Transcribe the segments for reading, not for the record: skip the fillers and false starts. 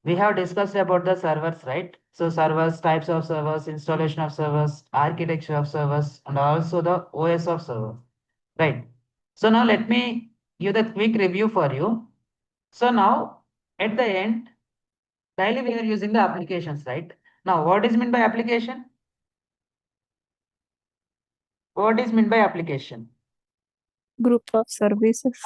we have discussed about the servers, right? So servers, types of servers, installation of servers, architecture of servers, and also the OS of server, right? So now let me give the quick review for you. So now at the end, daily we are using the applications, right? Now what is meant by application? What is meant by application? Group of services.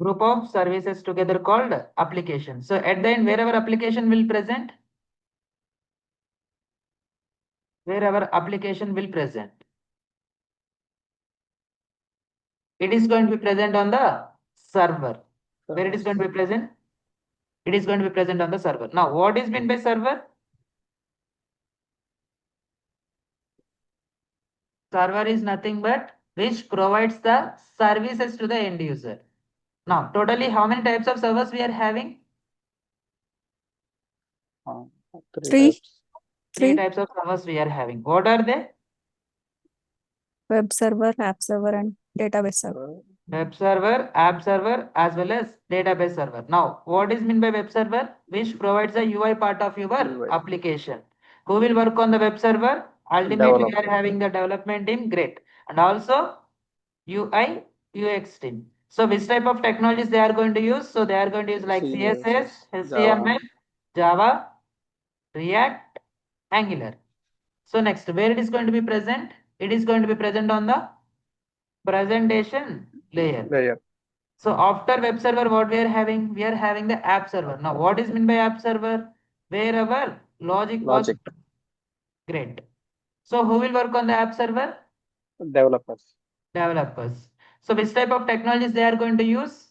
Group of services together called application. So at the end, wherever application will present, wherever application will present, it is going to be present on the server. Where it is going to be present? It is going to be present on the server. Now, what is meant by server? Server is nothing but which provides the services to the end user. Now, totally how many types of servers we are having? Three. Three Three. types of servers we are having. What are they? Web server, app server, and database server. Web server, app server, as well as database server. Now, what is meant by web server? Which provides the UI part of your application. Who will work on the web server? Ultimately, we are having the development team. Great. And also UI, UX team. So, which type of technologies they are going to use? So, they are going to use like CSS, HTML, Java, React, Angular. So, next, where it is going to be present? It is going to be present on the presentation layer. So after web server, what we are having? We are having the app server. Now, what is meant by app server? Where our logic was great. So who will work on the app server? Developers. Developers. So which type of technologies they are going to use?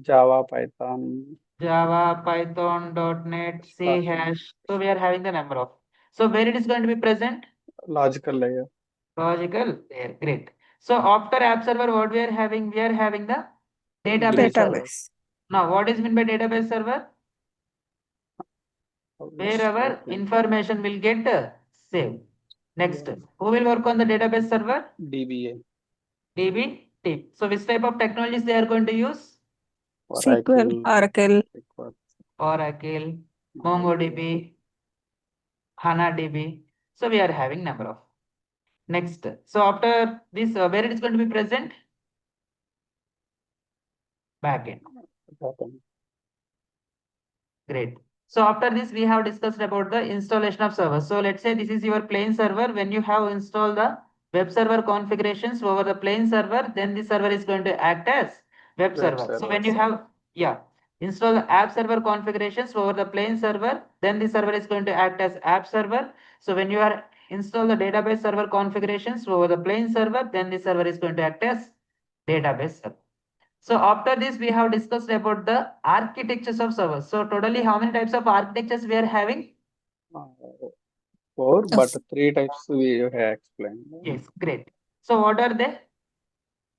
Java, Python. Java, Python, .NET, C hash. So we are having the number of. So where it is going to be present? Logical layer. Logical layer. Great. So after app server, what we are having? We are having the database server. Now, what is meant by database server? Where our information will get saved. Next, who will work on the database server? DBA. DB team. So, which type of technologies they are going to use? SQL, Oracle, MongoDB, HANA-DB. So, we are having number of. Next, so after this, where it is going to be present? Backend. Great. So after this, we have discussed about the installation of servers. So let's say this is your plain server. When you have installed the web server configurations over the plain server, then the server is going to act as web server. So when you have, install the app server configurations over the plain server, then the server is going to act as app server. So when you are install the database server configurations over the plain server, then the server is going to act as database server. So after this, we have discussed about the architectures of servers. So totally how many types of architectures we are having? 4, but 3 types we have explained. Yes, great. So what are they?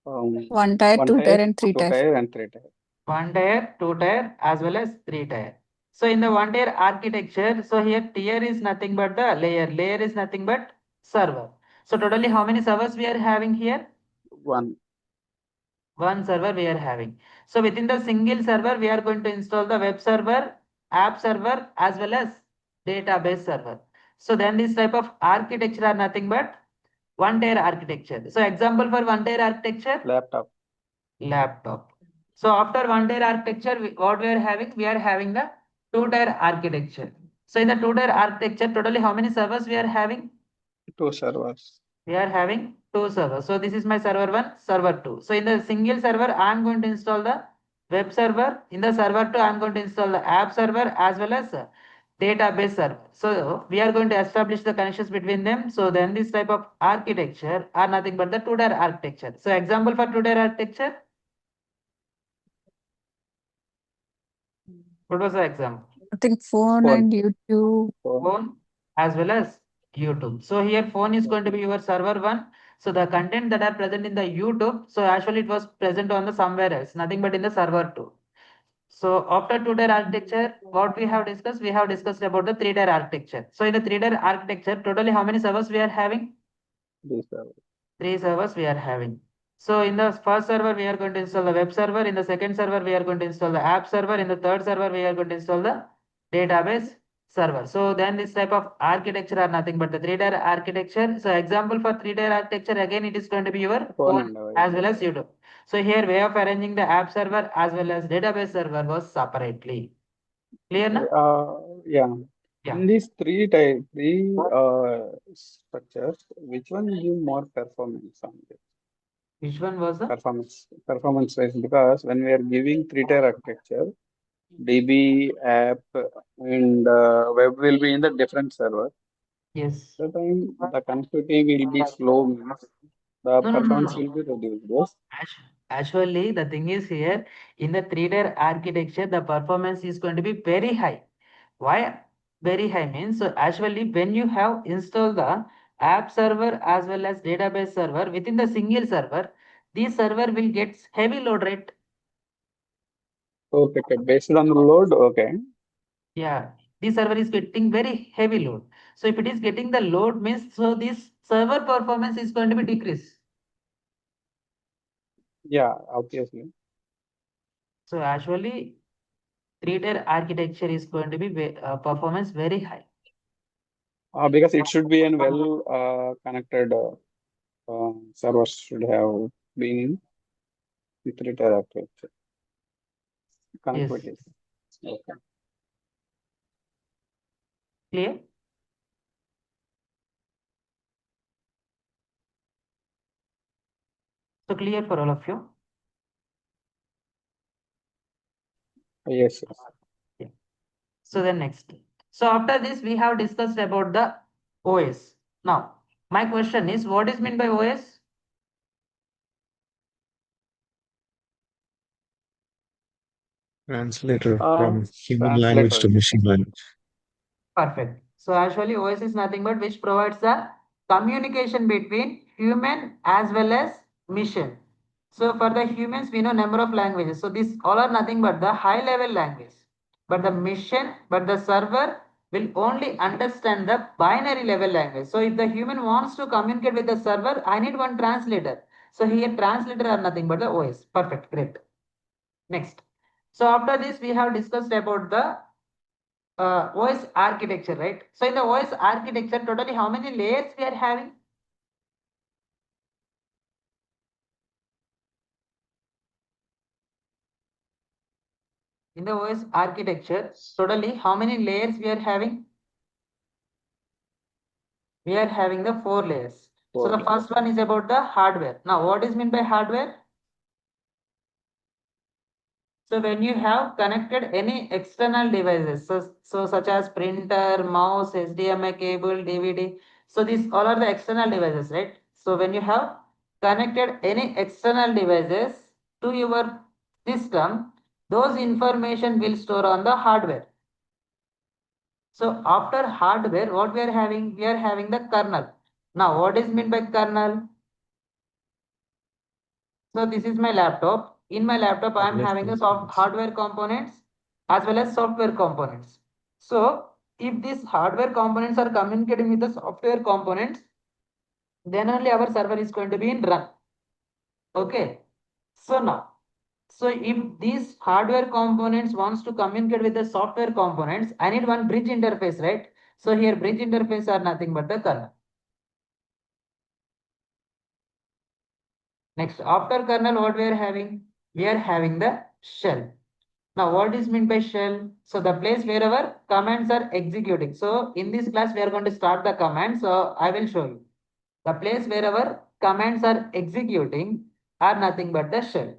One tier, two tier, and three tier. 3 tier. 1 tier, 2 tier, as well as 3 tier. So in the 1 tier architecture, so here tier is nothing but the layer. Layer is nothing but server. So totally how many servers we are having here? One server we are having. So within the single server, we are going to install the web server, app server, as well as database server. So then this type of architecture are nothing but 1 tier architecture. So example for 1 tier architecture? Laptop. So after 1 tier architecture, what we are having? We are having the 2 tier architecture. So in the 2 tier architecture, totally how many servers we are having? 2 servers. We are having 2 servers. So this is my server 1, server 2. So in the single server, I am going to install the web server. In the server 2, I am going to install the app server as well as database server. So we are going to establish the connections between them. So then this type of architecture are nothing but the 2 tier architecture. So example for 2 tier architecture. What was the example? I think phone and YouTube. Phone as well as YouTube. So here phone is going to be your server 1. So the content that are present in the YouTube, so actually it was present on the somewhere else, nothing but in the server 2. So after 2 tier architecture, what we have discussed? We have discussed about the 3 tier architecture. So in the 3 tier architecture, totally how many servers we are having? 3 servers we are having. So in the first server, we are going to install the web server. In the second server, we are going to install the app server. In the third server, we are going to install the database server. So then this type of architecture are nothing but the three-tier architecture. So example for three-tier architecture, again, it is going to be your phone as well as YouTube. So here way of arranging the app server as well as database server was separately. Clear na? Yeah. Yeah. In these three structures, which one give more performance on this? Which one was the? Performance wise, because when we are giving three-tier architecture, DB, app, and web will be in the different server. Yes. The time the connectivity will be slow, means the performance will be reduced. Yes. Actually, the thing is here in the three-tier architecture, the performance is going to be very high. Why very high means? So actually, when you have installed the app server as well as database server within the single server, this server will get heavy load rate. Okay, based on the load, okay. Yeah, this server is getting very heavy load. So if it is getting the load means, so this server performance is going to be decreased. Yeah, obviously. So actually, three-tier architecture is going to be performance very high. Because it should be an well connected servers should have been in three-tier architecture. Connectivity. Yes. Okay. Clear? So clear for all of you? Yes. Yeah. So then next. So after this, we have discussed about the OS. Now, my question is, what is meant by OS? Translator from human language to Translator. machine language. Perfect. So actually OS is nothing but which provides the communication between human as well as machine. So for the humans, we know number of languages. So these all are nothing but the high level language. But the server will only understand the binary level language. So if the human wants to communicate with the server, I need one translator. So here translator are nothing but the OS. Perfect. Great. Next. So after this, we have discussed about the OS architecture, right? So in the OS architecture, totally how many layers we are having? In the OS architecture, totally how many layers we are having? We are having the 4 layers. So the first one is about the hardware. Now, what is meant by hardware? So when you have connected any external devices, so such as printer, mouse, HDMI cable, DVD. So these all are the external devices, right? So when you have connected any external devices to your system, those information will store on the hardware. So after hardware, what we are having? We are having the kernel. Now, what is meant by kernel? So this is my laptop. In my laptop, I am having the hardware components as well as software components. So if these hardware components are communicating with the software components, then only our server is going to be in run. Okay. So now, so if these hardware components wants to communicate with the software components, I need one bridge interface, right? So here bridge interface are nothing but the kernel. Next, after kernel, what we are having? We are having the shell. Now, what is meant by shell? So the place wherever commands are executing. So in this class, we are going to start the command. So I will show you. The place wherever commands are executing are nothing but the shell.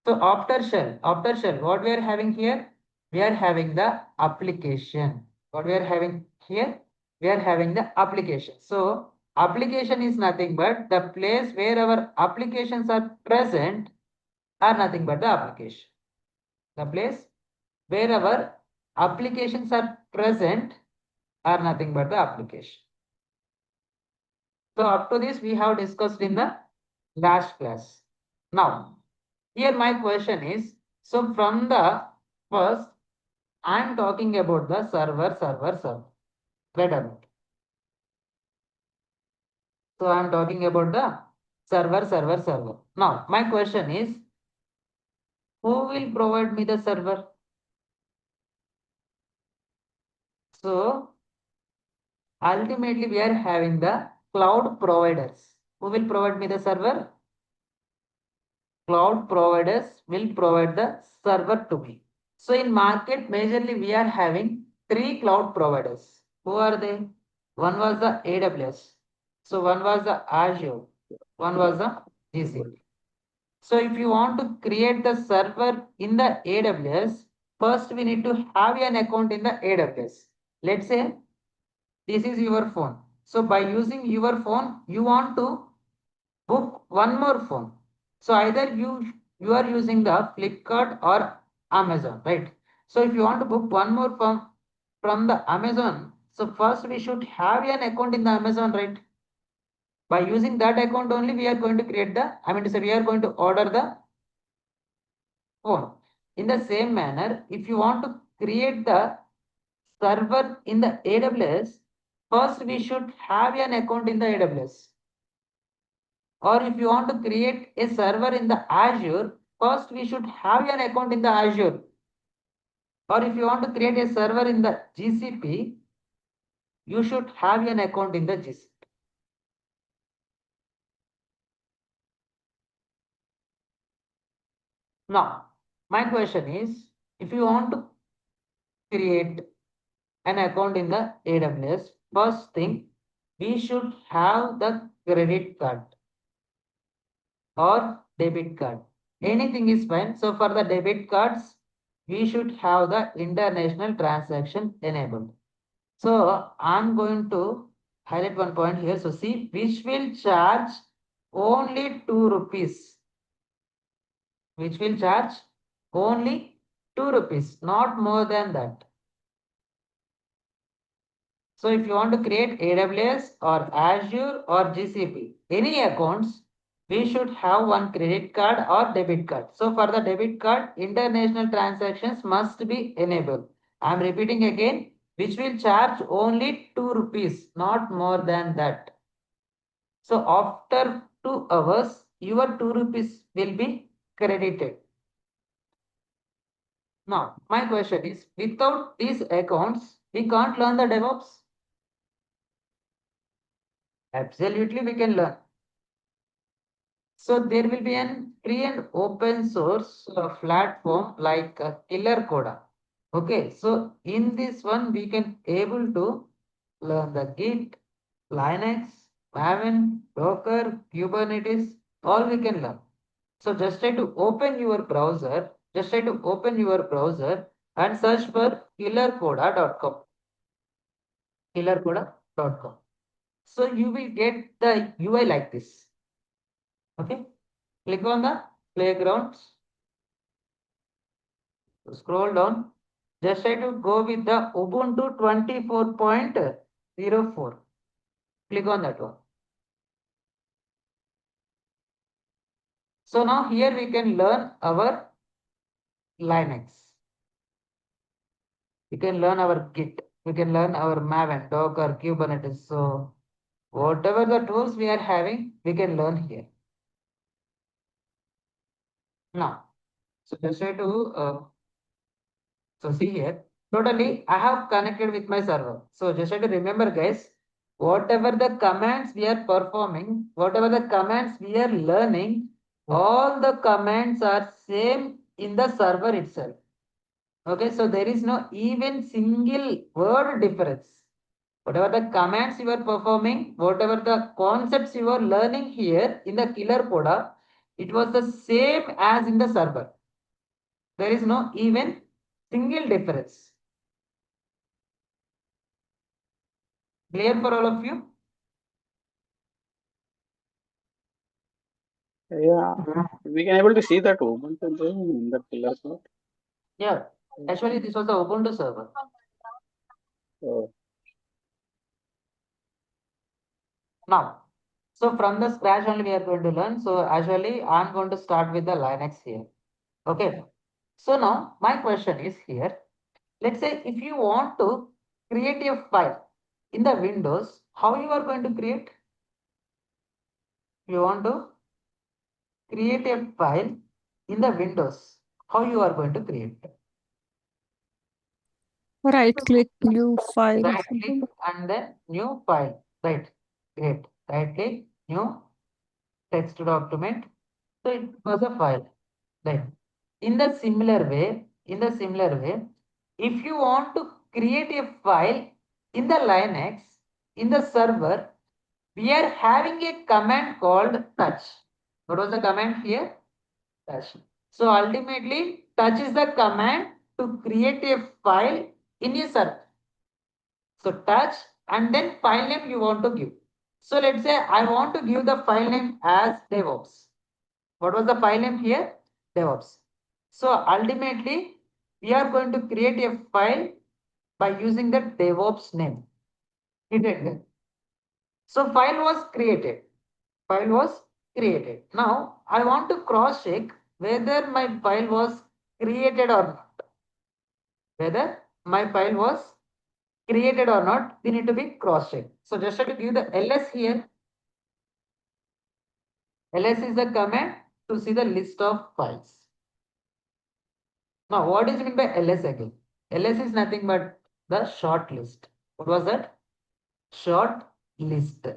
So after shell, what we are having here? We are having the application. What we are having here? We are having the application. So application is nothing but the place where our applications are present are nothing but the application. The place where our applications are present are nothing but the application. So up to this we have discussed in the last class. Now, here my question is, so from the first, I am talking about the server. Wait a minute. So I am talking about the server. Now, my question is, who will provide me the server? So ultimately we are having the cloud providers. Who will provide me the server? Cloud providers will provide the server to me. So in market, majorly we are having three cloud providers. Who are they? One was the AWS. So one was the Azure. One was the GCP. So if you want to create the server in the AWS, first we need to have an account in the AWS. Let's say this is your phone. So by using your phone, you want to book one more phone. So either you are using the Flipkart or Amazon, right? So if you want to book one more from the Amazon, so first we should have an account in the Amazon, right? By using that account only, we are going to create the, I mean to say, we are going to order the phone. In the same manner, if you want to create the server in the AWS, first we should have an account in the AWS. Or if you want to create a server in the Azure, first we should have an account in the Azure. Or if you want to create a server in the GCP, you should have an account in the GCP. Now, my question is, if you want to create an account in the AWS, first thing, we should have the credit card or debit card. Anything is fine. So for the debit cards, we should have the international transaction enabled. So I'm going to highlight one point here. So see, which will charge only 2 rupees. Which will charge only 2 rupees, not more than that. So if you want to create AWS or Azure or GCP, any accounts, we should have one credit card or debit card. So for the debit card, international transactions must be enabled. I'm repeating again, which will charge only 2 rupees, not more than that. So after 2 hours, your 2 rupees will be credited. Now, my question is, without these accounts, we can't learn the DevOps. Absolutely, we can learn. So there will be an free and open source platform like Killer Coda. Okay, so in this one we can able to learn the Git, Linux, Maven, Docker, Kubernetes, all we can learn. So just try to open your browser, and search for killercoda.com. Killercoda.com. So you will get the UI like this. Okay, click on the playgrounds. Scroll down. Just try to go with the Ubuntu 24.04. Click on that one. So now here we can learn our Linux. We can learn our Git. We can learn our Maven, Docker, Kubernetes. So whatever the tools we are having, we can learn here. Now, so just try to so see here, totally I have connected with my server. So just try to remember guys, whatever the commands we are performing, whatever the commands we are learning, all the commands are same in the server itself. Okay, so there is no even single word difference. Whatever the commands you are performing, whatever the concepts you are learning here in the Killer Coda, it was the same as in the server. There is no even single difference. Clear for all of you? Yeah, we can able to see that Ubuntu in the Killer Code. Yeah, actually this was the Ubuntu server. Oh, Now, so from the scratch only we are going to learn. So actually I'm going to start with the Linux here. Okay. So now my question is here. Let's say if you want to create a file in the Windows, how you are going to create? You want to create a file in the Windows, how you are going to create? Right click, new file. Right click and then new file. Right. Great. Right click, new text document. So it was a file. Right. In the similar way, if you want to create a file in the Linux, in the server, we are having a command called touch. What was the command here? Touch. So ultimately, touch is the command to create a file in a server. So touch and then file name you want to give. So let's say I want to give the file name as DevOps. What was the file name here? DevOps. So ultimately, we are going to create a file by using the DevOps name. Hit enter. So file was created. File was created. Now I want to cross check whether my file was created or not. Whether my file was created or not, we need to be cross checked. So just have to give the ls here. Ls is the command to see the list of files. Now what is meant by ls again? Ls is nothing but the short list. What was that? Short list.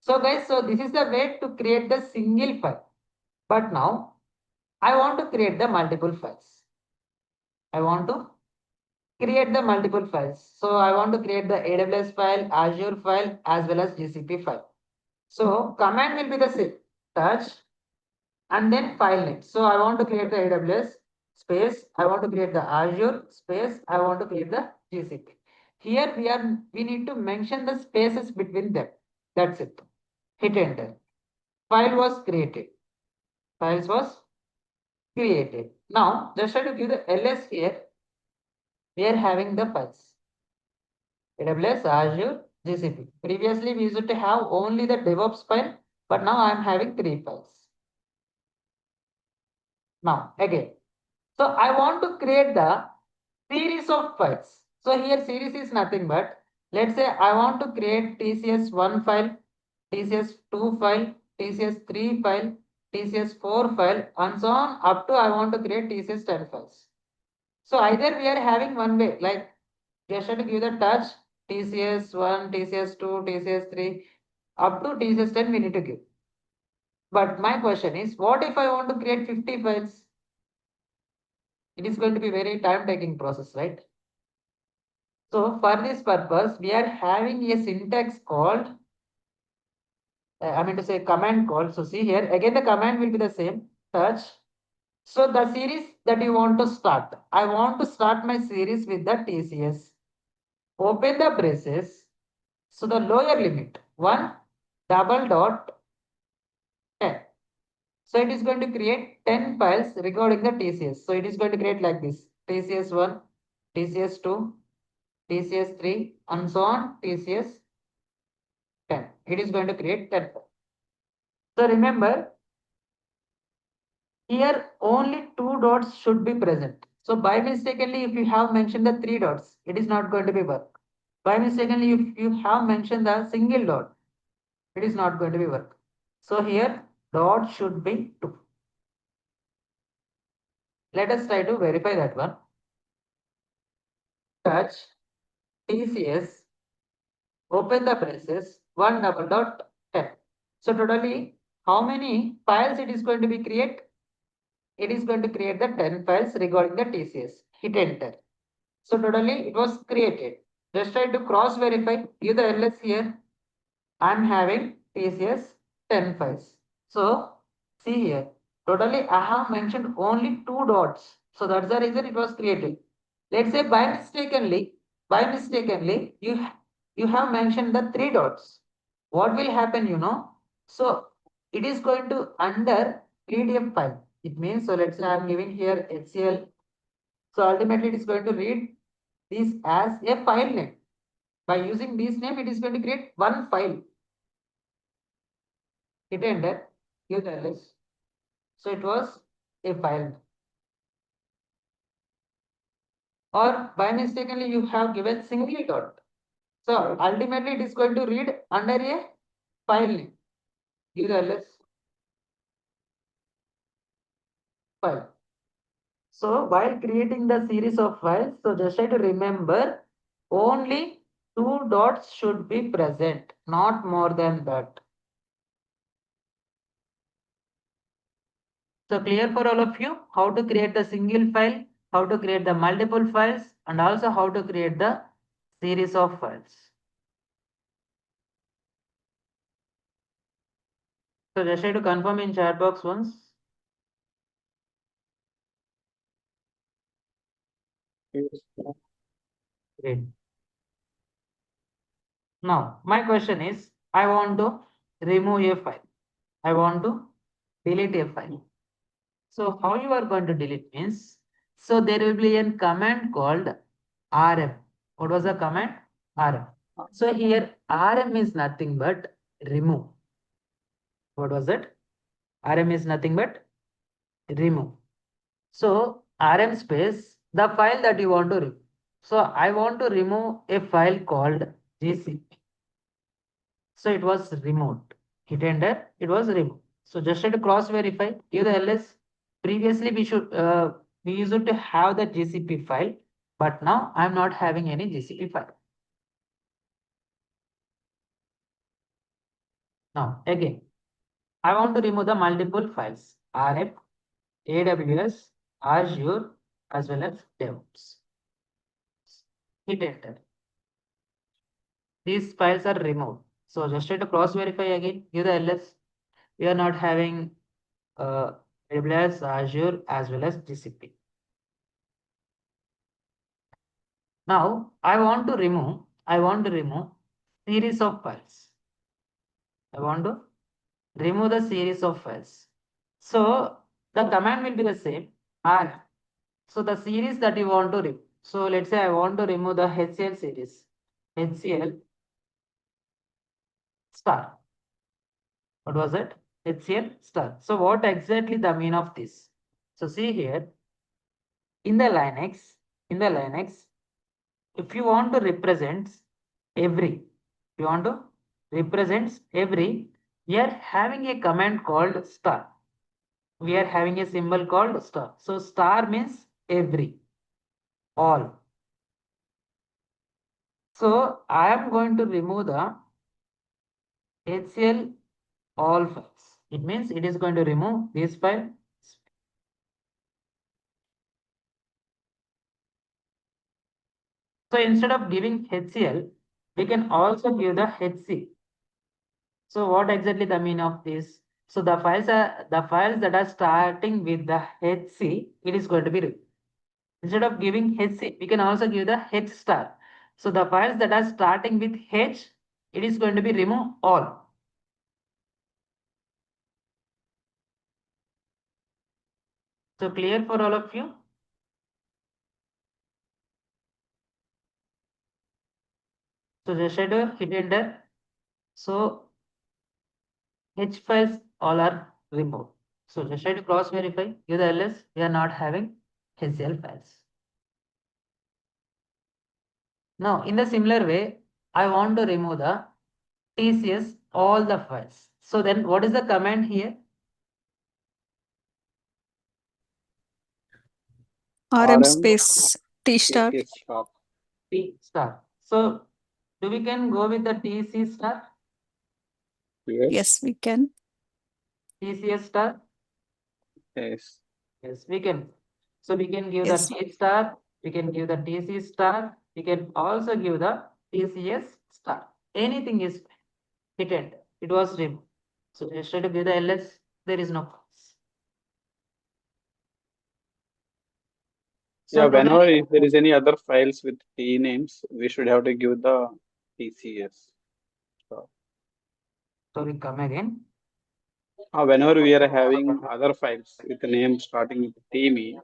So guys, so this is the way to create the single file. But now I want to create the multiple files. I want to create the multiple files. So I want to create the AWS file, Azure file, as well as GCP file. So command will be the same, touch and then file name. So I want to create the AWS space. I want to create the Azure space. I want to create the GCP. Here we need to mention the spaces between them. That's it. Hit enter. File was created. Files was created. Now just try to give the ls here. We are having the files. AWS, Azure, GCP. Previously, we used to have only the DevOps file, but now I am having 3 files. Now, again, so I want to create the series of files. So here series is nothing but, let's say I want to create TCS1 file, TCS2 file, TCS3 file, TCS4 file, and so on up to I want to create TCS10 files. So either we are having one way, like just have to give the touch TCS1, TCS2, TCS3, up to TCS10 we need to give. But my question is, what if I want to create 50 files? It is going to be very time taking process, right? So for this purpose, we are having a syntax called, I mean to say command called. So see here, again the command will be the same, touch. So the series that you want to start, I want to start my series with the TCS. Open the braces. So the lower limit, 1 double dot 10. So it is going to create 10 files regarding the TCS. So it is going to create like this, TCS1, TCS2, TCS3, and so on, TCS10. It is going to create 10 files. So remember, here only 2 dots should be present. So by mistakenly, if you have mentioned the 3 dots, it is not going to be work. By mistakenly, if you have mentioned the single dot, it is not going to be work. So here dot should be 2. Let us try to verify that one. Touch TCS, open the braces, 1 double dot 10. So totally how many files it is going to be create? It is going to create the 10 files regarding the TCS. Hit enter. So totally it was created. Just try to cross verify. Give the ls here. I'm having TCS 10 files. So see here. Totally I have mentioned only 2 dots. So that's the reason it was created. Let's say by mistakenly, you have mentioned the 3 dots. What will happen, you know? So it is going to under PDF file. It means, so let's say I'm giving here HCL. So ultimately it is going to read this as a file name. By using this name, it is going to create one file. Hit enter, give the ls. So it was a file. Or by mistakenly you have given single dot. So ultimately it is going to read under a file name. Give the ls file. So while creating the series of files, so just try to remember only 2 dots should be present, not more than that. So clear for all of you how to create the single file, how to create the multiple files, and also how to create the series of files. So just try to confirm in chat box once. Great. Now, my question is, I want to remove a file. I want to delete a file. So how you are going to delete means, so there will be a command called rm. What was the command? Rm. So here rm is nothing but remove. What was it? Rm is nothing but remove. So rm space the file that you want to remove. So I want to remove a file called gcp. So it was removed. Hit enter, it was removed. So just try to cross verify, give the ls. Previously we used to have the GCP file, but now I'm not having any GCP file. Now again, I want to remove the multiple files, RF, AWS, Azure, as well as DevOps. Hit enter. These files are removed. So just try to cross verify again, give the ls. We are not having AWS, Azure, as well as GCP. Now I want to remove series of files. I want to remove the series of files. So the command will be the same. R. So the series that you want to remove. So let's say I want to remove the HCL series. HCL star. What was it? HCL star. So what exactly the mean of this? So see here in the Linux, if you want to represent every, we are having a command called star. We are having a symbol called star. So star means every, all. So I am going to remove the HCL all files. It means it is going to remove this file. So instead of giving HCL, we can also give the HC. So what exactly the mean of this? So the files that are starting with the HC, it is going to be removed. Instead of giving HC, we can also give the H star. So the files that are starting with H, it is going to be remove all. So clear for all of you? So just try to hit enter. So H files all are removed. So just try to cross verify. Give the ls. We are not having HCL files. Now in the similar way, I want to remove the TCS all the files. So then what is the command here? RM space T star. T star. So do we can go with the TC star? Yes, we can. TCS star? Yes. Yes, we can. So we can give Yes. the T star, we can give the TC star, we can also give the TCS star. Anything is fine. Hit enter. It was removed. So instead of give the ls, there is no cause. So Yeah, whenever totally, if there is any other files with T names, we should have to give the TCS. sorry, come again. Whenever we are having other files with the name starting with TME,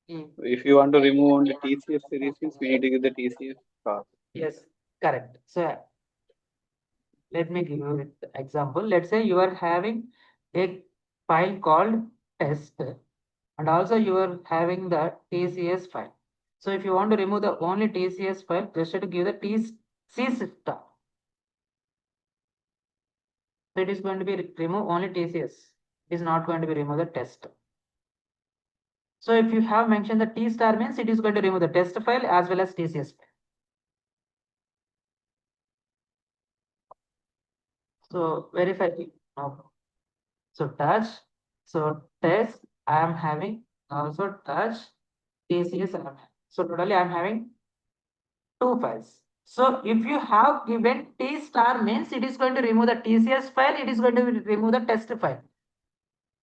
if you want to remove only TCS series, means we need to give the TCS star. Yes, correct. So let me give you an example. Let's say you are having a file called test, and also you are having the TCS file. So if you want to remove the only TCS file, just have to give the TC star. So it is going to be remove only TCS. It is not going to be remove the test. So if you have mentioned the T star means it is going to remove the test file as well as TCS file. So verify. No. So touch. So test I am having, also touch TCS I am having. So totally I am having 2 files. So if you have given T star means it is going to remove the TCS file, it is going to remove the test file.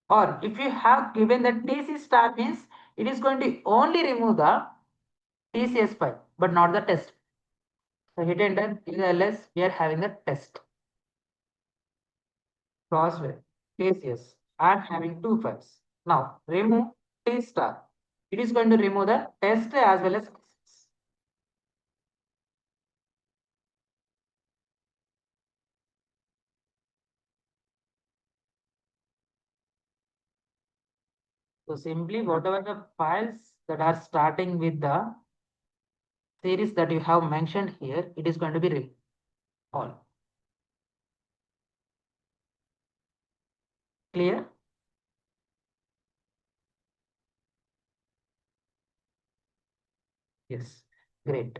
Or if you have given the TC star means it is going to only remove the TCS file but not the test. So hit enter, else we are having the test. Crossware, TCS. I am having 2 files. Now remove T star. It is going to remove the test as well as TCS. So simply whatever the files that are starting with the series that you have mentioned here, it is going to be removed. All. Clear? Yes. Great.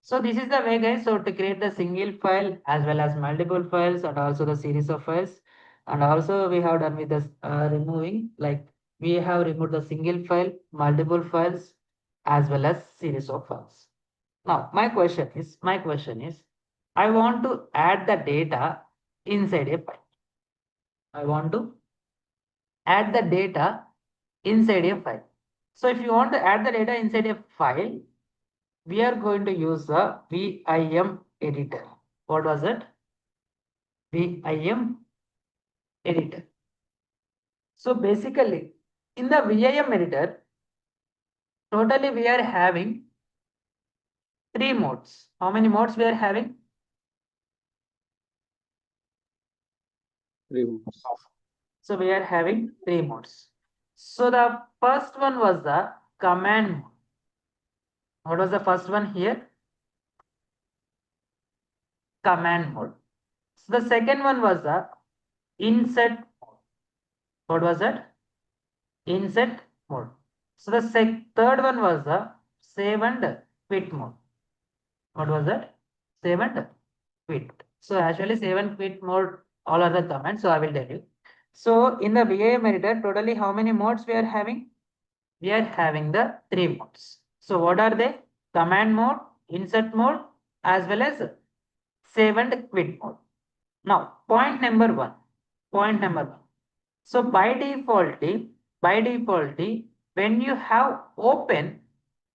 So this is the way, guys. So to create the single file as well as multiple files and also the series of files. And also we have done with this removing, like we have removed the single file, multiple files as well as series of files. Now my question is, I want to add the data inside a file. I want to add the data inside a file. So if you want to add the data inside a file, we are going to use the VIM editor. What was it? VIM editor. So basically, in the VIM editor, totally we are having 3 modes. How many modes we are having? 3 modes. So we are having 3 modes. So the first one was the command mode. What was the first one here? Command mode. So the second one was the insert mode. What was that? Insert mode. So the third one was the save and quit mode. What was that? Save and quit. So actually save and quit mode, all are the commands. So I will tell you. So in the VIM editor, totally how many modes we are having? We are having the 3 modes. So what are they? Command mode, insert mode, as well as save and quit mode. Now point number 1. Point number 1. So by default, when you have open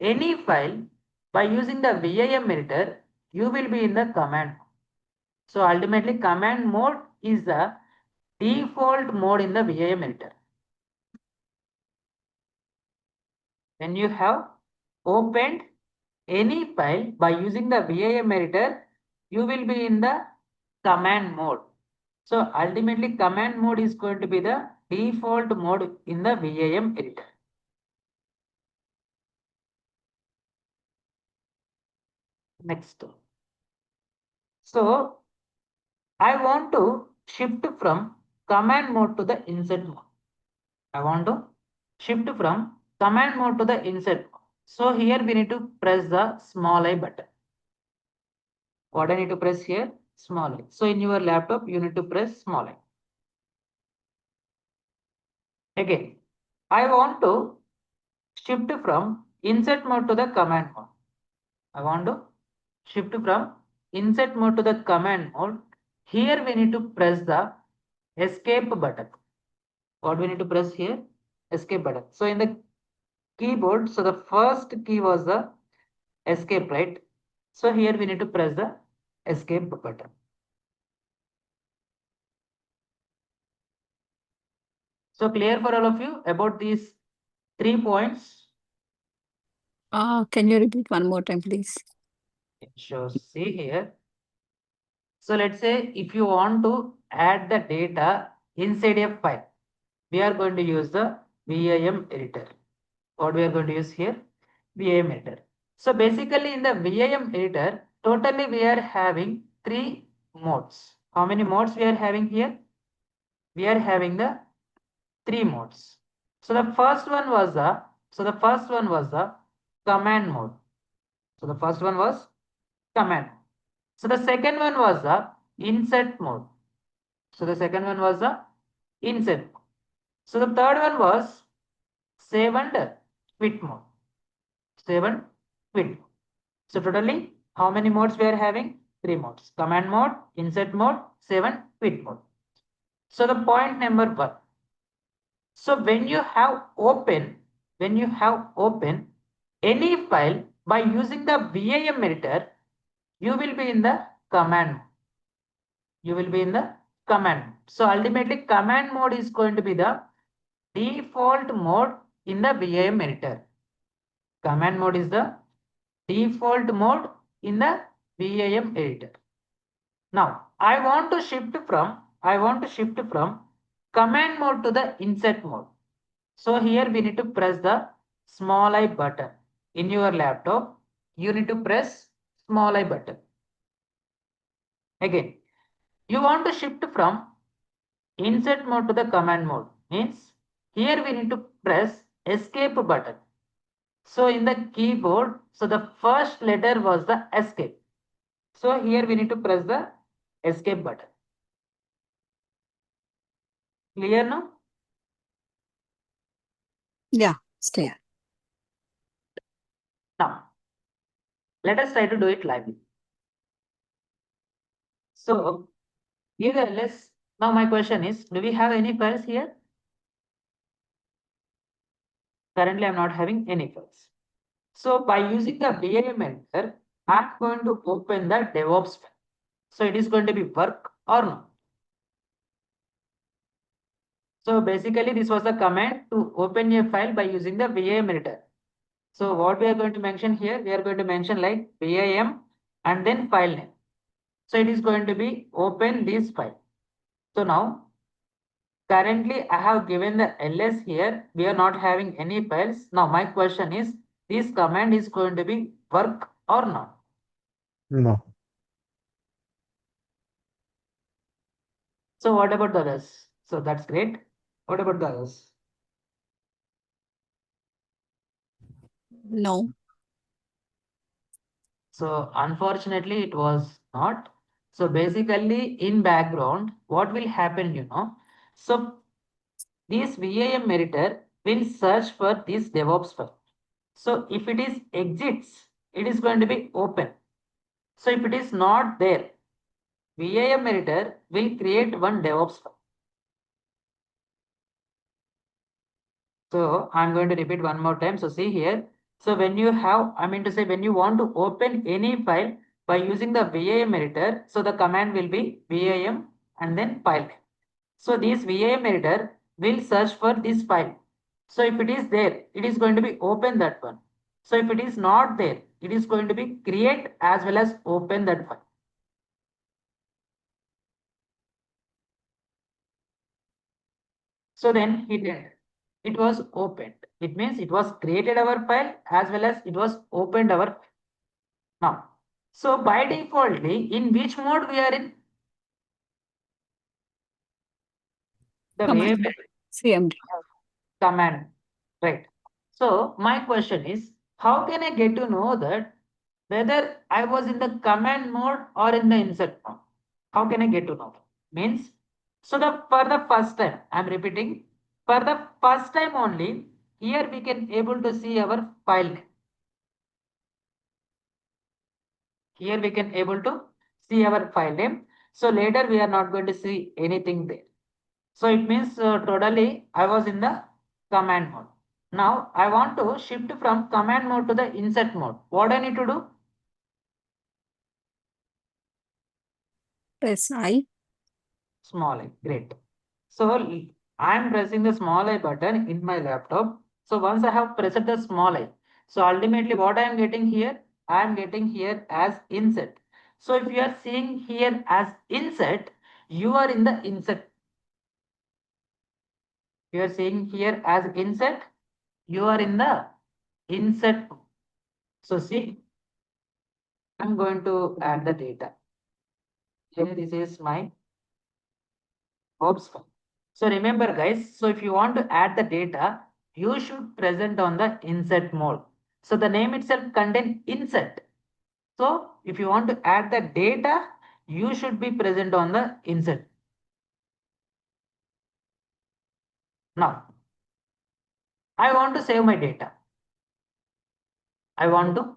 any file by using the VIM editor, you will be in the command. So ultimately command mode is the default mode in the VIM editor. When you have opened any file by using the VIM editor, you will be in the command mode. So ultimately command mode is going to be the default mode in the VIM editor. Next. So I want to shift from command mode to the insert mode. I want to shift from command mode to the insert mode. So here we need to press the small I button. What I need to press here? Small I. So in your laptop, you need to press small I. Again, I want to shift from insert mode to the command mode. I want to shift from insert mode to the command mode. Here we need to press the escape button. What we need to press here? Escape button. So in the keyboard, so the first key was the escape, right? So here we need to press the escape button. So clear for all of you about these 3 points? Can you repeat one more time, please? Sure. See here. So let's say if you want to add the data inside a file, we are going to use the VIM editor. What we are going to use here? VIM editor. So basically in the VIM editor, totally we are having 3 modes. How many modes we are having here? We are having the 3 modes. So the first one was the command mode. So the first one was command. So the second one was the insert mode. So the second one was the insert. So the third one was save and quit mode. Save and quit. So totally, how many modes we are having? 3 modes. Command mode, insert mode, save and quit mode. So the point number 1. So when you have open any file by using the VIM editor, you will be in the command. So ultimately, command mode is going to be the default mode in the VIM editor. Command mode is the default mode in the VIM editor. Now, I want to shift from command mode to the insert mode. So here we need to press the small I button. In your laptop, you need to press small I button. Again, you want to shift from insert mode to the command mode. Means here we need to press escape button. So in the keyboard, so the first letter was the escape. So here we need to press the escape button. Clear now? Yeah, it's clear. Now, let us try to do it lively. So, give the LS. Now my question is, do we have any files here? Currently, I'm not having any files. So by using the VIM editor, I'm going to open the DevOps file. So it is going to be work or not. So basically, this was the command to open a file by using the VIM editor. So what we are going to mention here, we are going to mention like VIM and then file name. So it is going to be open this file. So now, currently I have given the ls here. We are not having any files. Now my question is, this command is going to be work or not? No. So what about the others? So that's great. What about the others? No. So unfortunately it was not. So basically in background, what will happen, you know? So this VIM editor will search for this DevOps file. So if it is exits, it is going to be open. So if it is not there, VIM editor will create one DevOps file. So I'm going to repeat one more time. So see here. So when you have, when you want to open any file by using the VIM editor, so the command will be VIM and then file name. So this VIM editor will search for this file. So if it is there, it is going to be open that one. So if it is not there, it is going to be create as well as open that file. So then it ended. It was opened. It means it was created our file as well as it was opened our file. Now, so by defaultly, in which mode we are in? The Command. VIM CMD. command, right? So my question is, how can I get to know that whether I was in the command mode or in the insert mode? How can I get to know? Means, so for the first time, I'm repeating, for the first time only, here we can able to see our file name. Here we can able to see our file name. So later we are not going to see anything there. So it means totally I was in the command mode. Now I want to shift from command mode to the insert mode. What I need to do? Press I. Small I. Great. So I am pressing the small I button in my laptop. So once I have pressed the small I, so ultimately what I am getting here? I am getting here as insert. So if you are seeing here as insert, you are in the insert. You are seeing here as insert, you are in the insert. So see, I'm going to add the data. Here this is my ops file. So remember guys, so if you want to add the data, you should present on the insert mode. So the name itself contains insert. So if you want to add the data, you should be present on the insert. Now, I want to save my data. I want to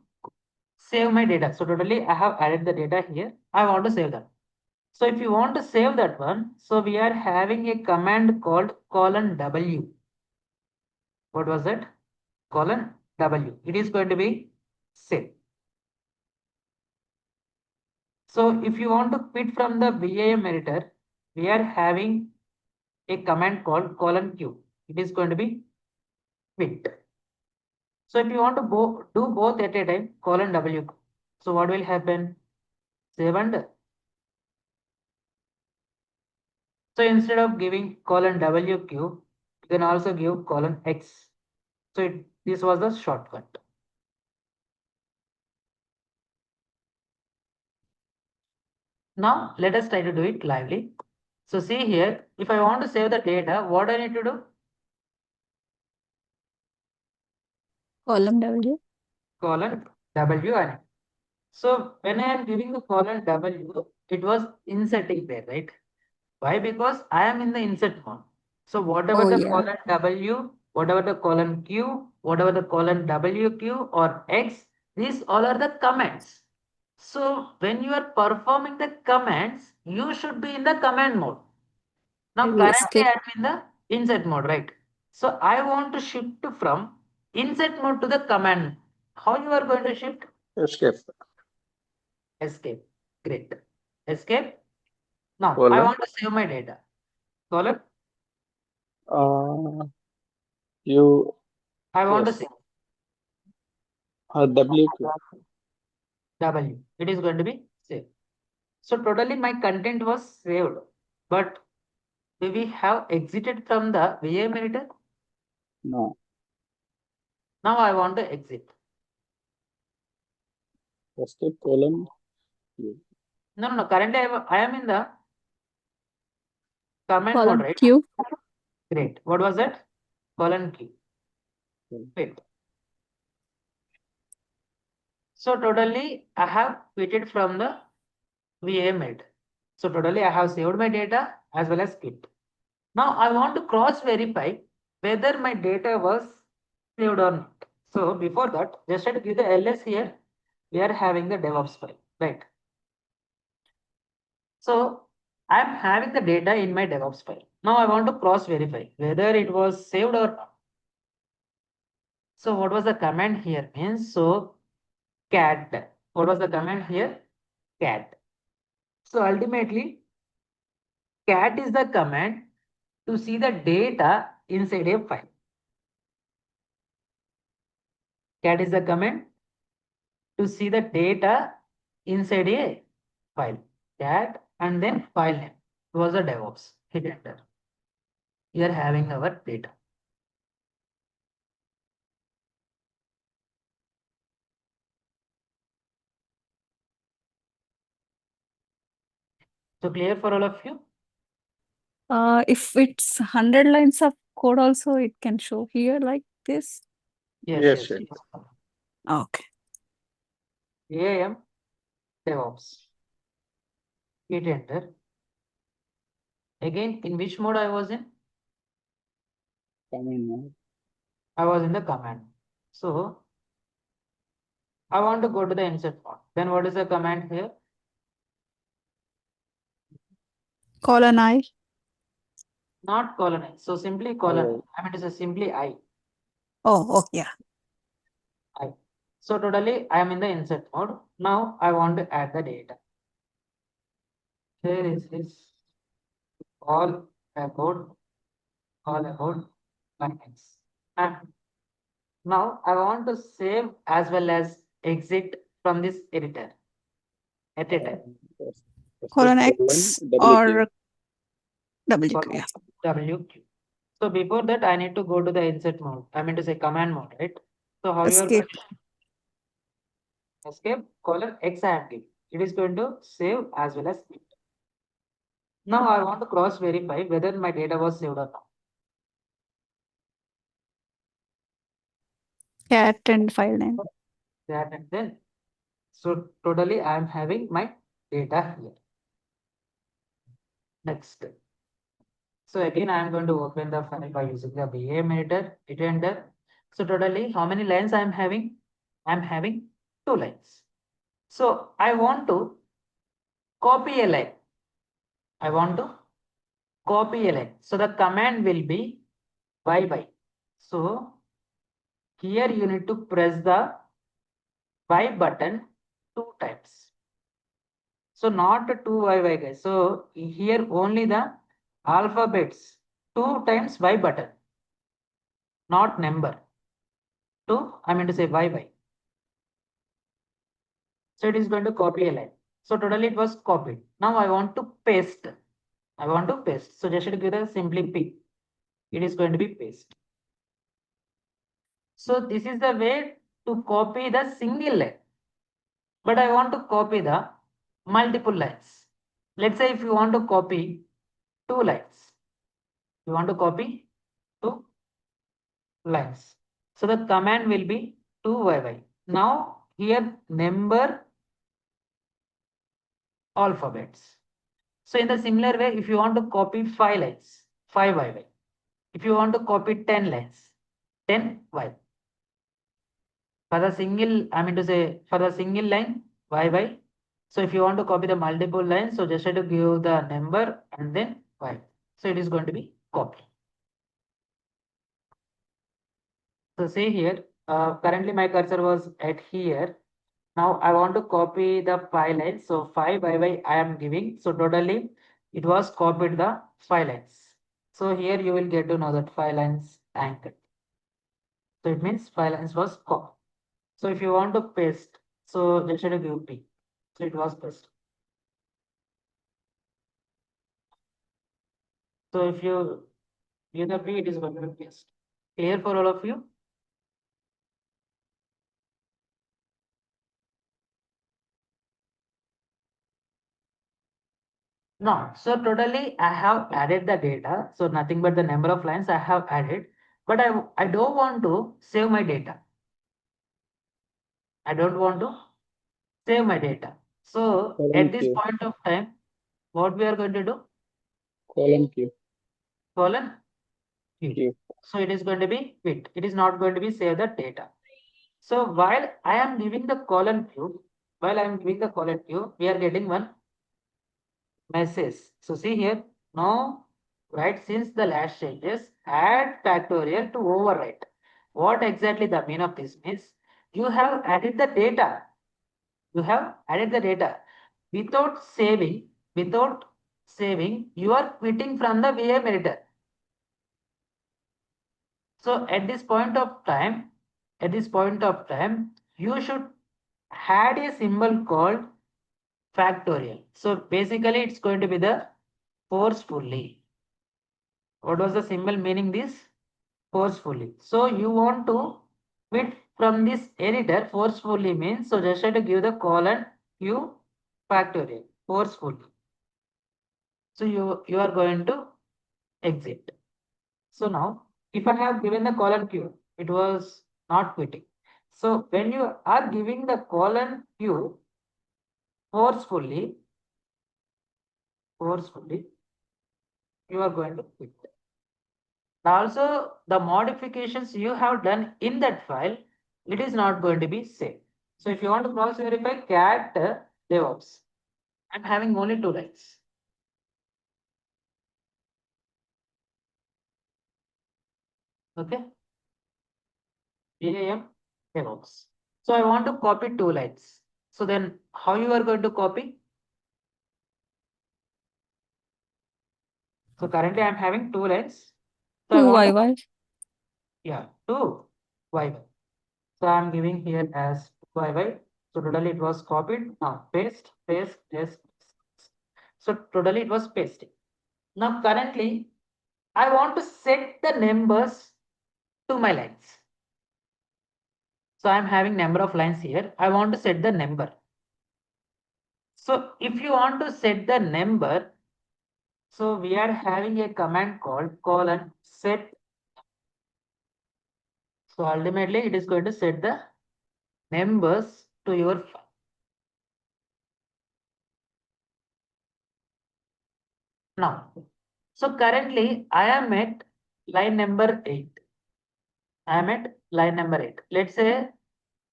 save my data. So totally I have added the data here. I want to save that. So if you want to save that one, so we are having a command called :W. What was it? :W. It is going to be save. So if you want to quit from the VAM editor, we are having a command called :Q. It is going to be quit. So if you want to do both at a time, :W. So what will happen? Save and. So instead of giving :WQ, you can also give :X. So this was the shortcut. Now let us try to do it lively. So see here, if I want to save the data, what do I need to do? W. :W. And so when I am giving the :W, it was inserting there, right? Why? Because I am in the insert mode. So whatever Oh, the yeah. :W, whatever the :Q, whatever the :WQ or X, these all are the commands. So when you are performing the commands, you should be in the command mode. I Now will currently escape. I am in the insert mode, right? So I want to shift from insert mode to the command. How you are going to shift? Escape. Escape. Great. Escape. Now I Colon. want to save my data. Colon. You. I want to Yes. save. WQ. W. It is going to be saved. So totally my content was saved, but do we have exited from the VAM editor? No. Now I want to exit. Escape : Q. No. Currently I am in the command mode, right? Q. Great. What was that? :Q. Wait. So totally I have quitted from the VAM editor. So totally I have saved my data as well as quit. Now I want to cross verify whether my data was saved or not. So before that, just try to give the ls here. We are having the DevOps file, right? So I'm having the data in my DevOps file. Now I want to cross verify whether it was saved or not. So what was the command here means? So cat. What was the command here? Cat. So ultimately, cat is the command to see the data inside a file. Cat is the command to see the data inside a file. Cat and then file name. It was a DevOps. Hit enter. We are having our data. So clear for all of you? If it's 100 lines of code also, it can show here like this. Yes. Okay. AM DevOps. Hit enter. Again, in which mode I was in? Command. I was in the command. So I want to go to the insert mode. Then what is the command here? :I. Not :I. So simply colon. I mean to say simply I. Oh, yeah. I. So totally I am in the insert mode. Now I want to add the data. Here is this all about finance. And now I want to save as well as exit from this editor at a time. :X or WQ. Yeah. WQ. So before that, I need to go to the insert mode. I mean to say command mode, right? So how you are going Escape. to escape :X I am giving. It is going to save as well as quit. Now I want to cross verify whether my data was saved or not. cat and file name. That and then. So totally I am having my data here. Next. So again, I am going to open the file by using the VM editor. So totally, how many lines I am having? I am having 2 lines. So I want to copy a line. I want to copy a line. So the command will be by. So here you need to press the Y button 2 times. So not 2 guys. So here only the alphabets 2 times Y button, not number. 2, I mean to say Y. So it is going to copy a line. So totally it was copied. Now I want to paste. So just to give a simply P. It is going to be paste. So this is the way to copy the single line. But I want to copy the multiple lines. Let's say if you want to copy 2 lines. You want to copy 2 lines. So the command will be 2YY. Now here number alphabets. So in the similar way, if you want to copy 5 lines, 5YY. If you want to copy 10 lines, 10Y. For the single, I mean to say for the single line, YY. So if you want to copy the multiple lines, so just have to give the number and then Y. So it is going to be copied. So see here, currently my cursor was at here. Now I want to copy the 5 lines. So 5YY I am giving. So totally it was copied the 5 lines. So here you will get to know that 5 lines anchored. So it means 5 lines was copied. So if you want to paste, so just have to give P. So it was paste. So if you give the P, it is going to be paste. Clear for all of you? No, so totally I have added the data. So nothing but the number of lines I have added, but I don't want to save my data. I don't want to save my data. So Colon at this Q. point of time, what we are going to do? Colon Q. Colon Q. Q. So it is going to be quit. It is not going to be save the data. So while I am giving the colon Q, we are getting one message. So see here, now, right, since the last changes, add factorial to overwrite. What exactly the mean of this means? You have added the data. You have added the data. Without saving, you are quitting from the VM editor. So at this point of time, you should add a symbol called factorial. So basically it's going to be the forcefully. What was the symbol meaning this? Forcefully. So you want to quit from this editor forcefully means, so just have to give the colon Q factorial forcefully. So you are going to exit. So now if I have given the colon Q, it was not quitting. So when you are giving the colon Q forcefully, you are going to quit. Also, the modifications you have done in that file, it is not going to be saved. So if you want to cross verify cat DevOps, I'm having only 2 lines. Okay. PAM DevOps. So I want to copy 2 lines. So then how you are going to copy? So currently I'm having 2 lines. So I want to, 2YY. yeah, 2YY. So I'm giving here as 2YY. So totally it was copied. Now paste. So totally it was pasted. Now currently I want to set the numbers to my lines. So I'm having number of lines here. I want to set the number. So if you want to set the number, so we are having a command called colon set. So ultimately it is going to set the numbers to your file. Now, so currently I am at line number 8. I am at line number 8. Let's say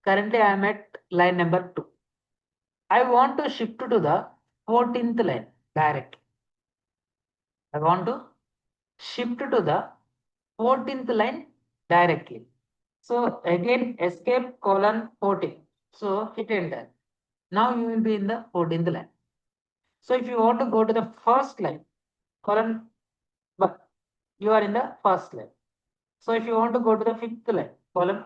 currently I am at line number 2. I want to shift to the 14th line directly. I want to shift to the 14th line directly. So again escape colon 14. So hit enter. Now you will be in the 14th line. So if you want to go to the first line, colon, but you are in the first line. So if you want to go to the 5th line, colon,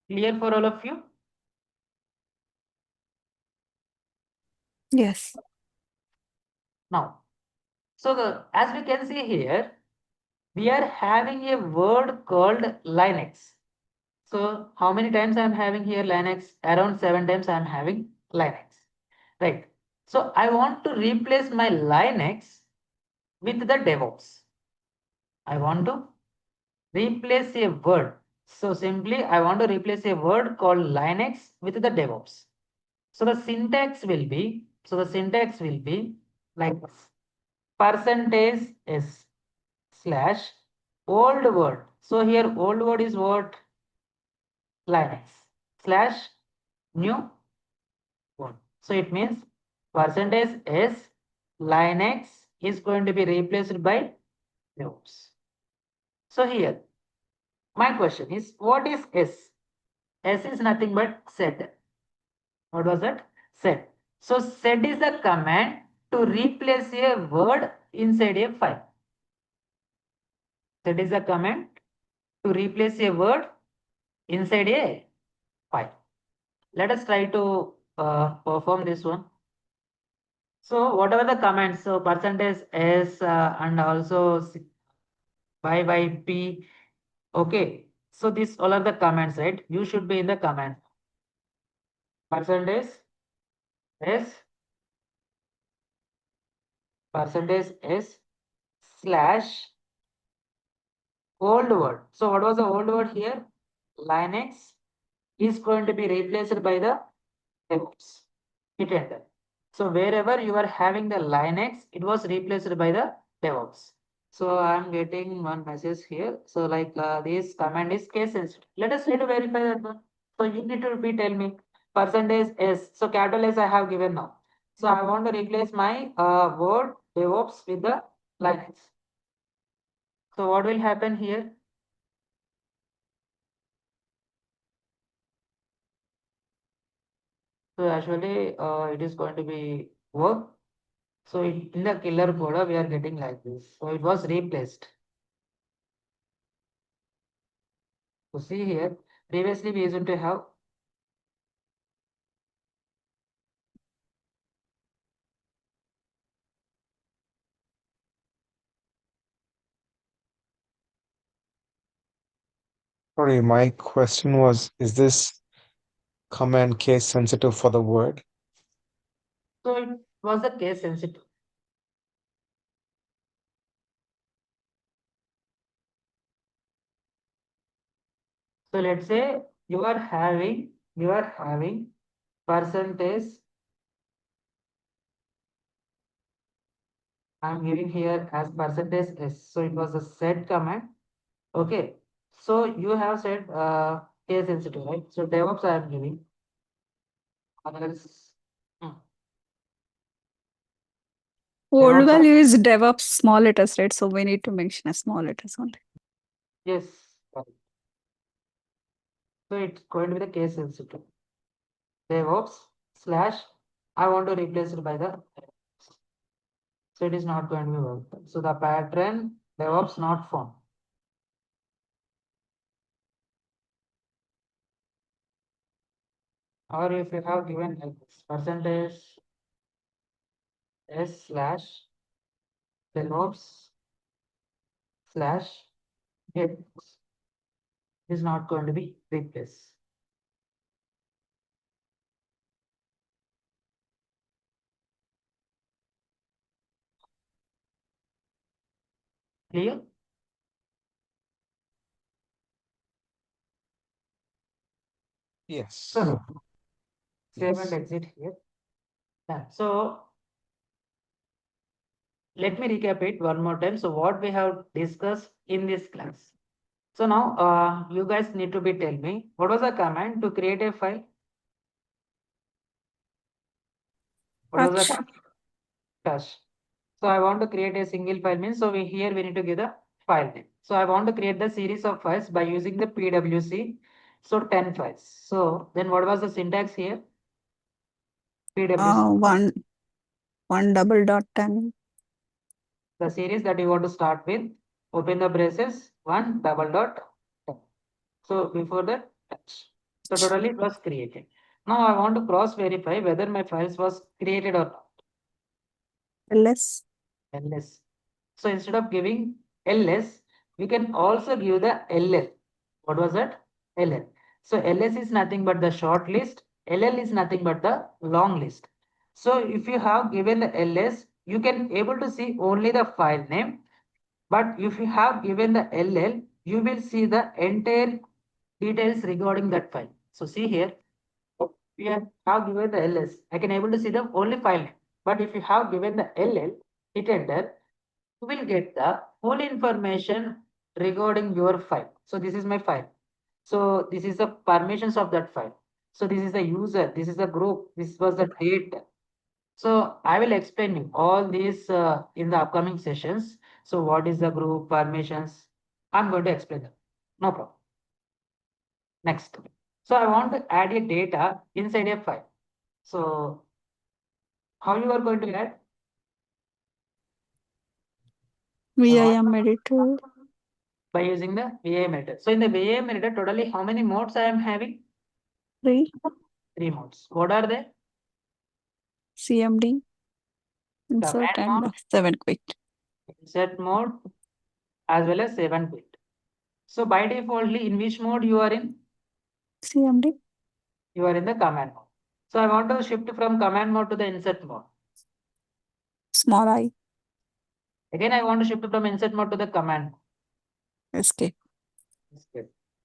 clear for all of you? Yes. Now, so as we can see here, we are having a word called Linux. So how many times I am having here Linux? Around 7 times I am having Linux, right? So I want to replace my Linux with the DevOps. I want to replace a word. So simply I want to replace a word called Linux with the DevOps. So the syntax will be, like this. Percentage s slash old word. So here old word is what? Linux slash new word. So it means percentage s Linux is going to be replaced by DevOps. So here my question is, what is s? S is nothing but set. What was that? Set. So set is the command to replace a word inside a file. Set is the command to replace a word inside a file. Let us try to perform this one. So whatever the commands, so percentage s and also by p. Okay. So these all are the commands, right? You should be in the command. Percentage s slash old word. So what was the old word here? Linux is going to be replaced by the DevOps. Hit enter. So wherever you are having the Linux, it was replaced by the DevOps. So I'm getting one message here. So like this command is case sensitive. Let us try to verify that one. So you need to tell me percentage s. So capital S I have given now. So I want to replace my word DevOps with the Linux. So what will happen here? So actually it is going to be work. So in the killer code we are getting like this. So it was replaced. So see here, previously we used to have Sorry, my question was, is this command case sensitive for the word? so it was the case sensitive. So let's say you are having percentage. I'm giving here as percentage s. So it was a set command. Okay. So you have said case sensitive, right? So DevOps I am giving. Others, Old DevOps value is DevOps small letters, right? So we need to mention as small letters only. yes. So it's going to be the case sensitive. DevOps slash I want to replace it by the, so it is not going to be worked. So the pattern DevOps not found. Or if you have given like this, percentage s slash DevOps slash it is not going to be replaced. Clear? Yes. So save Yes. and exit here. Done. So let me recap it one more time. So what we have discussed in this class. So now you guys need to be tell me what was the command to create a file? What was the Touch. touch? So I want to create a single file means so here we need to give the file name. So I want to create the series of files by using the PWC. So 10 files. So then what was the syntax here? PWC. One double dot 10. The series that you want to start with, open the braces, 1 double dot 10. So before that, touch. So totally it was created. Now I want to cross verify whether my files was created or not. ls. ls. So instead of giving ls, we can also give the ll. What was that? ll. So ls is nothing but the short list. ll is nothing but the long list. So if you have given the ls, you can able to see only the file name. But if you have given the ll, you will see the entire details regarding that file. So see here, we have given the ls. I can able to see the only file name. But if you have given the ll, hit enter, you will get the full information regarding your file. So this is my file. So this is the permissions of that file. So this is the user, this is the group, this was the date. So I will explain you all these in the upcoming sessions. So what is the group permissions? I'm going to explain them. No problem. Next. So I want to add a data inside a file. So how you are going to add? VIM editor. By using the VIM editor. So in the VIM editor, totally how many modes I am having? 3. 3 modes. What are they? CMD. Insert Command and mode, 7 quit. insert mode, as well as save and quit. So by defaultly, in which mode you are in? CMD. You are in the command mode. So I want to shift from command mode to the insert mode. Small I. Again, I want to shift from insert mode to the command mode. Escape.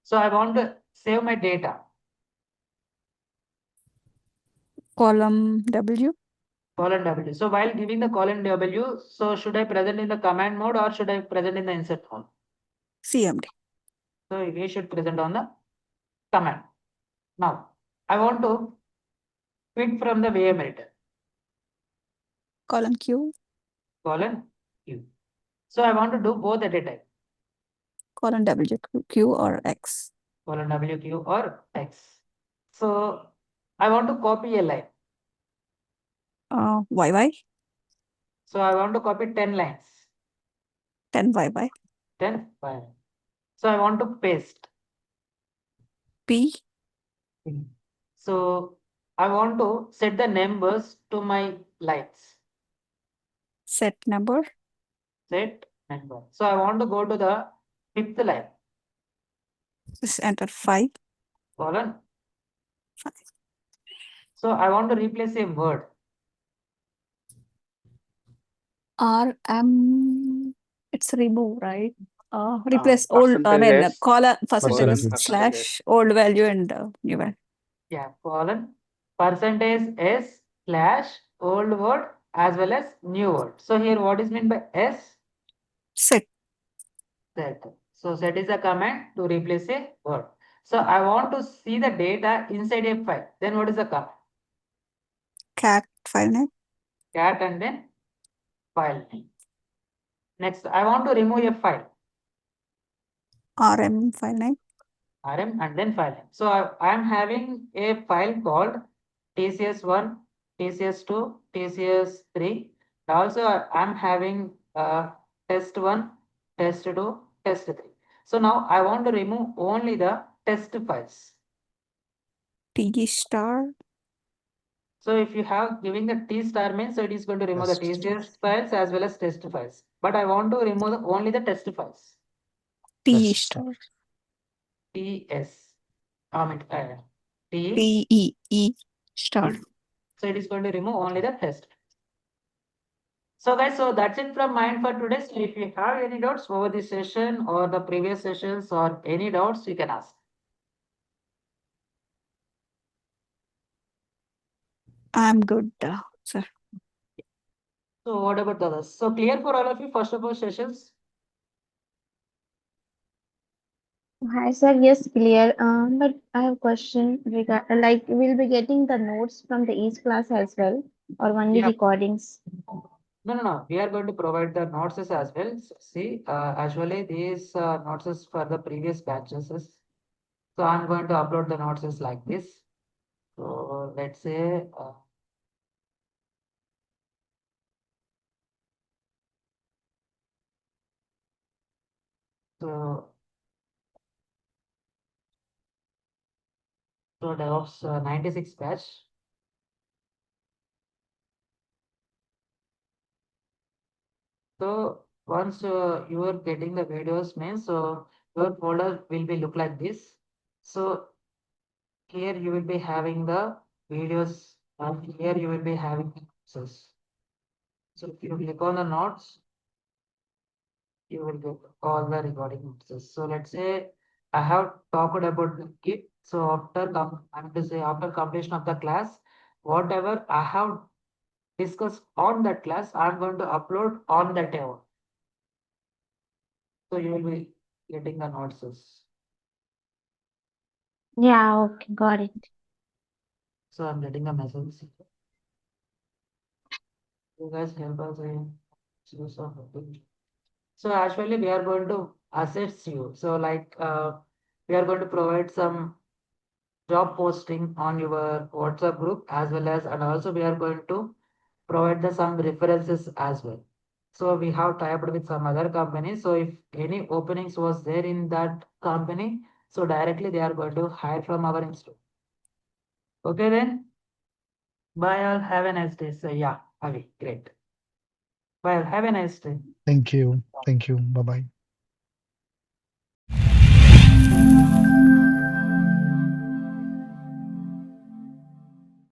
So I want to save my data. Column W. Colon W. So while giving the colon W, so should I present in the command mode or should I present in the insert mode? CMD. So we should present on the command. Now I want to quit from the VM editor. Column Q. Colon Q. So I want to do both at a time. Column W. Q or X. Colon WQ or X. So I want to copy a line. YY. So I want to copy 10 lines. 10 YY. 10 lines. So I want to paste. P. So I want to set the numbers to my lines. Set number. Set number. So I want to go to the 5th line. Just enter 5. Colon. 5. So I want to replace a word. RM. It's remove, right? Replace old percentages. column percentage Percentage. slash old value and new value. Yeah, colon percentage s slash old word as well as new word. So here what is meant by s? Set. Set. So set is a command to replace a word. So I want to see the data inside a file. Then what is the command? Cat file name. Cat and then file name. Next, I want to remove a file. RM file name. RM and then file name. So I am having a file called TCS1, TCS2, TCS3. Also, I am having test1, test2, test3. So now I want to remove only the test files. TG star. So if you have giving the T star means, so it is going to remove the Test. TCS files as well as test files. But I want to remove only the test files. TE Test. star. TS. I mean, TEE star. So it is going to remove only the test. So guys, so that's it from mine for today. So if you have any doubts over this session or the previous sessions or any doubts, you can ask. I'm good, sir. So what about the others? So clear for all of you, first of all, sessions? Hi, sir. Yes, clear. But I have a question regarding like we'll be getting the notes from the each class as well, or only Yeah. recordings. No. We are going to provide the notes as well. See, actually these notes for the previous batches. So I'm going to upload the notes like this. So let's say so DevOps 96 batch. So once you are getting the videos means so your folder will be look like this. So here you will be having the videos and here you will be having the notes. So if you click on the notes, you will get all the recording notes. So let's say I have talked about the kit. So I'm to say after completion of the class, whatever I have discussed on that class, I'm going to upload on that hour. So you will be getting the notes. Yeah, okay, got it. So I'm getting a message. You guys help us in use of it. So actually we are going to assess you. So like we are going to provide some job posting on your WhatsApp group as well as and also we are going to provide the some references as well. So we have tied up with some other companies. So if any openings was there in that company, so directly they are going to hire from our institute. Okay then. Bye all. Have a nice day. So yeah, Avi, great. Bye. Have a nice day. Thank you. Thank you. Bye bye.